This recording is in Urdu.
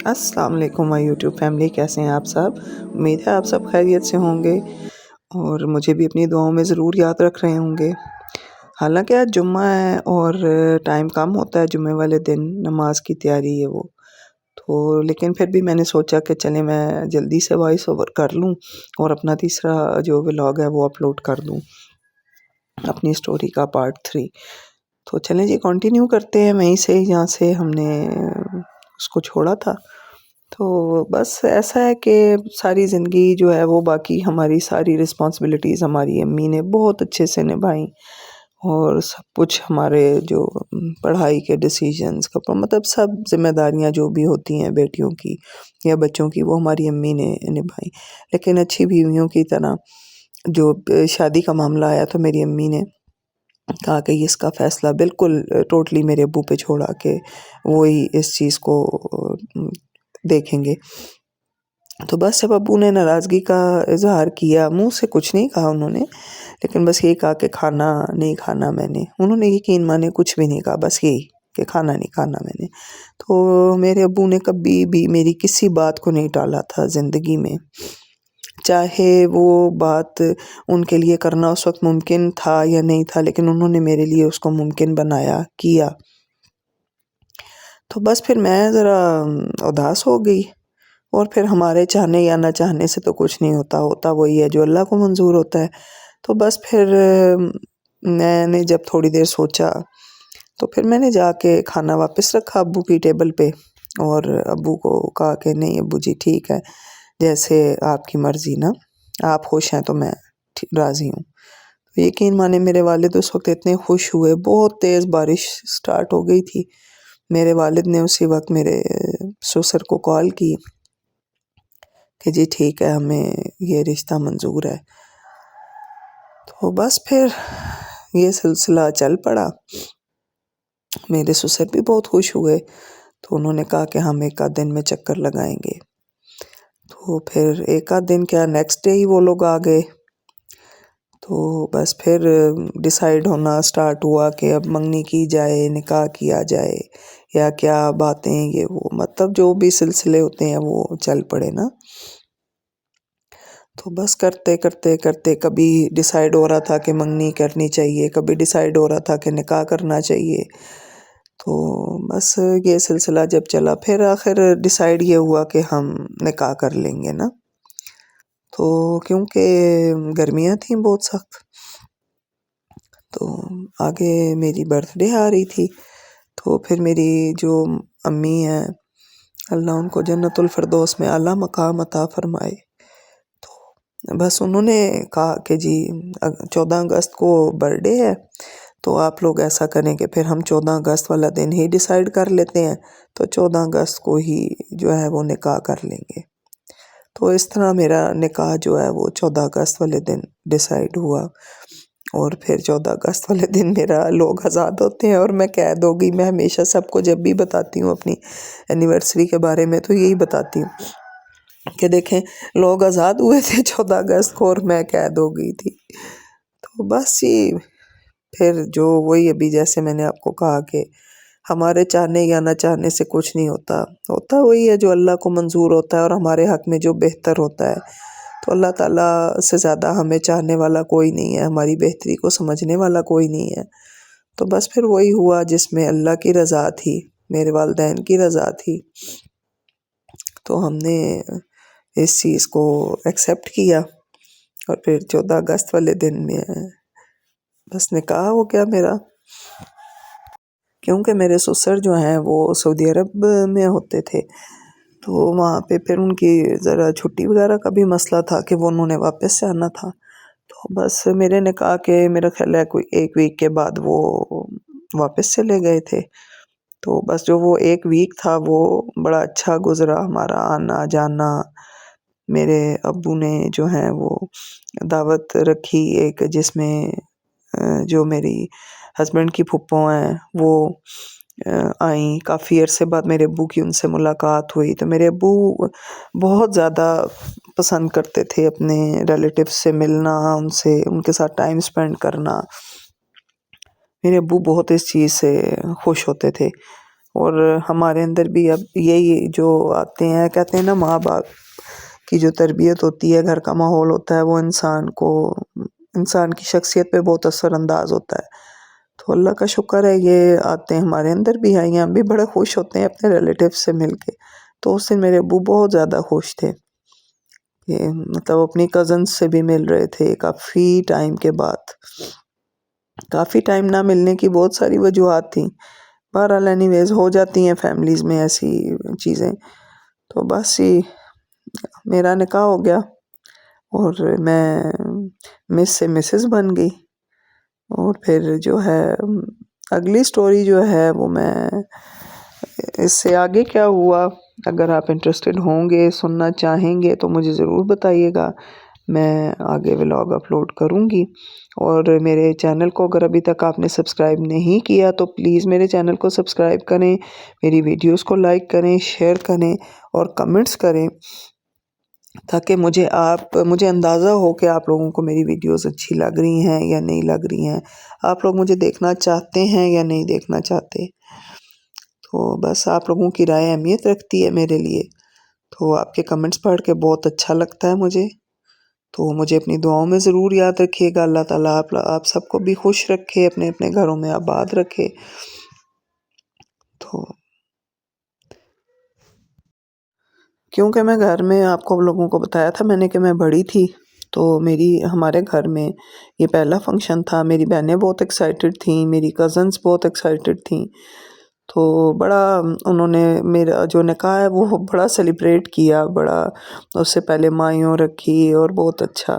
السلام علیکم مائی یوٹیوب فیملی، کیسے ہیں آپ سب؟ امید ہے آپ سب خیریت سے ہوں گے اور مجھے بھی اپنی دعاؤں میں ضرور یاد رکھ رہے ہوں گے۔ حالانکہ آج جمعہ ہے اور ٹائم کم ہوتا ہے جمعے والے دن، نماز کی تیاری ہے وہ تو، لیکن پھر بھی میں نے سوچا کہ چلیں میں جلدی سے وائس اوور کر لوں اور اپنا تیسرا جو ولاگ ہے وہ اپلوڈ کر دوں، اپنی سٹوری کا پارٹ 3۔ تو چلیں جی کنٹینیو کرتے ہیں وہیں سے جہاں سے ہم نے اس کو چھوڑا تھا۔ تو بس ایسا ہے کہ ساری زندگی جو ہے وہ باقی ہماری ساری رسپانسبلٹیز ہماری امی نے بہت اچھے سے نبھائیں، اور سب کچھ ہمارے جو پڑھائی کے ڈیسیجنز کا مطلب سب ذمہ داریاں جو بھی ہوتی ہیں بیٹیوں کی یا بچوں کی، وہ ہماری امی نے نبھائیں۔ لیکن اچھی بیویوں کی طرح جو شادی کا معاملہ آیا تو میری امی نے کہا کہ اس کا فیصلہ بالکل ٹوٹلی میرے ابو پہ چھوڑا کہ وہی اس چیز کو دیکھیں گے۔ تو بس جب ابو نے ناراضگی کا اظہار کیا، منہ سے کچھ نہیں کہا انہوں نے، لیکن بس یہی کہا کہ کھانا نہیں کھانا میں نے، انہوں نے یقین مانے کچھ بھی نہیں کہا، بس یہی کہ کھانا نہیں کھانا میں نے۔ تو میرے ابو نے کبھی بھی میری کسی بات کو نہیں ٹالا تھا زندگی میں، چاہے وہ بات ان کے لیے کرنا اس وقت ممکن تھا یا نہیں تھا، لیکن انہوں نے میرے لیے اس کو ممکن بنایا، کیا۔ تو بس پھر میں ذرا اداس ہو گئی، اور پھر ہمارے چاہنے یا نہ چاہنے سے تو کچھ نہیں ہوتا، ہوتا وہی ہے جو اللہ کو منظور ہوتا ہے۔ تو بس پھر میں نے جب تھوڑی دیر سوچا تو پھر میں نے جا کے کھانا واپس رکھا ابو کی ٹیبل پہ، اور ابو کو کہا کہ نہیں ابو جی ٹھیک ہے، جیسے آپ کی مرضی نا، آپ خوش ہیں تو میں راضی ہوں۔ یقین مانے میرے والد اس وقت اتنے خوش ہوئے، بہت تیز بارش سٹارٹ ہو گئی تھی۔ میرے والد نے اسی وقت میرے سسر کو کال کی کہ جی ٹھیک ہے ہمیں یہ رشتہ منظور ہے۔ تو بس پھر یہ سلسلہ چل پڑا، میرے سسر بھی بہت خوش ہوئے، تو انہوں نے کہا کہ ہم ایک آدھ دن میں چکر لگائیں گے۔ تو پھر ایک آدھ دن کیا، نیکسٹ ڈے ہی وہ لوگ آ گئے۔ تو بس پھر ڈیسائیڈ ہونا سٹارٹ ہوا کہ اب منگنی کی جائے، نکاح کیا جائے یا کیا باتیں یہ وہ، مطلب جو بھی سلسلے ہوتے ہیں وہ چل پڑے نا۔ تو بس کرتے کرتے کرتے کبھی ڈیسائیڈ ہو رہا تھا کہ منگنی کرنی چاہیے، کبھی ڈیسائیڈ ہو رہا تھا کہ نکاح کرنا چاہیے۔ تو بس یہ سلسلہ جب چلا، پھر آخر ڈیسائیڈ یہ ہوا کہ ہم نکاح کر لیں گے نا۔ تو کیونکہ گرمیاں تھیں بہت سخت، تو آگے میری برتھ ڈے آ رہی تھی، تو پھر میری جو امی ہیں اللہ ان کو جنت الفردوس میں اعلیٰ مقام عطا فرمائے، تو بس انہوں نے کہا کہ جی 14 اگست کو برتھ ڈے ہے، تو آپ لوگ ایسا کریں کہ پھر ہم 14 اگست والا دن ہی ڈیسائیڈ کر لیتے ہیں، تو 14 اگست کو ہی جو ہے وہ نکاح کر لیں گے۔ تو اس طرح میرا نکاح جو ہے وہ 14 اگست والے دن ڈیسائیڈ ہوا، اور پھر 14 اگست والے دن میرا لوگ آزاد ہوتے ہیں، اور میں قید ہو گئی۔ میں ہمیشہ سب کو جب بھی بتاتی ہوں اپنی اینیورسری کے بارے میں تو یہی بتاتی ہوں کہ دیکھیں لوگ آزاد ہوئے تھے 14 اگست کو اور میں قید ہو گئی تھی۔ تو بس یہ پھر جو وہی ابھی جیسے میں نے آپ کو کہا کہ ہمارے چاہنے یا نہ چاہنے سے کچھ نہیں ہوتا، ہوتا وہی ہے جو اللہ کو منظور ہوتا ہے اور ہمارے حق میں جو بہتر ہوتا ہے۔ تو اللہ تعالیٰ سے زیادہ ہمیں چاہنے والا کوئی نہیں ہے، ہماری بہتری کو سمجھنے والا کوئی نہیں ہے۔ تو بس پھر وہی ہوا جس میں اللہ کی رضا تھی، میرے والدین کی رضا تھی، تو ہم نے اس چیز کو ایکسیپٹ کیا، اور پھر 14 اگست والے دن میں بس نکاح ہو گیا میرا۔ کیونکہ میرے سسر جو ہیں وہ سعودی عرب میں ہوتے تھے، تو وہاں پہ پھر ان کی ذرا چھٹی وغیرہ کا بھی مسئلہ تھا کہ وہ انہوں نے واپس سے آنا تھا۔ تو بس میرے نکاح کے میرا خیال ہے کوئی 1 ویک کے بعد وہ واپس چلے گئے تھے۔ تو بس جو وہ 1 ویک تھا وہ بڑا اچھا گزرا ہمارا آنا جانا۔ میرے ابو نے جو ہیں وہ دعوت رکھی ایک، جس میں جو میری ہسبینڈ کی پھپھو ہیں وہ آئیں، کافی عرصے بعد میرے ابو کی ان سے ملاقات ہوئی۔ تو میرے ابو بہت زیادہ پسند کرتے تھے اپنے ریلیٹیو سے ملنا، ان سے ان کے ساتھ ٹائم سپینڈ کرنا۔ میرے ابو بہت اس چیز سے خوش ہوتے تھے، اور ہمارے اندر بھی اب یہی جو آتے ہیں، کہتے ہیں نا ماں باپ کی جو تربیت ہوتی ہے، گھر کا ماحول ہوتا ہے، وہ انسان کی شخصیت پہ بہت اثر انداز ہوتا ہے۔ تو اللہ کا شکر ہے یہ عادتیں ہمارے اندر بھی آئی ہیں، ہم بھی بڑے خوش ہوتے ہیں اپنے ریلیٹیو سے مل کے۔ تو اس دن میرے ابو بہت زیادہ خوش تھے کہ مطلب اپنی کزنس سے بھی مل رہے تھے کافی ٹائم کے بعد۔ کافی ٹائم نہ ملنے کی بہت ساری وجوہات تھیں، بہرحال اینی ویز ہو جاتی ہیں فیملیز میں ایسی چیزیں۔ تو بس میرا نکاح ہو گیا اور میں مس سے مسز بن گئی، اور پھر جو ہے اگلی سٹوری جو ہے وہ میں اس سے آگے کیا ہوا، اگر آپ انٹرسٹڈ ہوں گے، سننا چاہیں گے تو مجھے ضرور بتائیے گا، میں آگے ولاگ اپلوڈ کروں گی۔ اور میرے چینل کو اگر ابھی تک آپ نے سبسکرائب نہیں کیا تو پلیز میرے چینل کو سبسکرائب کریں، میری ویڈیوز کو لائک کریں، شیئر کریں اور کمنٹس کریں، تاکہ مجھے اندازہ ہو کہ آپ لوگوں کو میری ویڈیوز اچھی لگ رہی ہیں یا نہیں لگ رہی ہیں، آپ لوگ مجھے دیکھنا چاہتے ہیں یا نہیں دیکھنا چاہتے۔ تو بس آپ لوگوں کی رائے اہمیت رکھتی ہے میرے لیے، تو آپ کے کمنٹس پڑھ کے بہت اچھا لگتا ہے مجھے۔ تو مجھے اپنی دعاؤں میں ضرور یاد رکھیے گا۔ اللہ تعالیٰ آپ سب کو بھی خوش رکھے، اپنے اپنے گھروں میں آباد رکھے۔ تو کیونکہ میں گھر میں آپ کو لوگوں کو بتایا تھا میں نے کہ میں بڑی تھی، تو ہمارے گھر میں یہ پہلا فنکشن تھا، میری بہنیں بہت ایکسائٹڈ تھیں، میری کزنس بہت ایکسائٹڈ تھیں، تو بڑا انہوں نے میرا جو نکاح ہے وہ بڑا سیلیبریٹ کیا، بڑا اس سے پہلے مائیوں رکھی اور بہت اچھا۔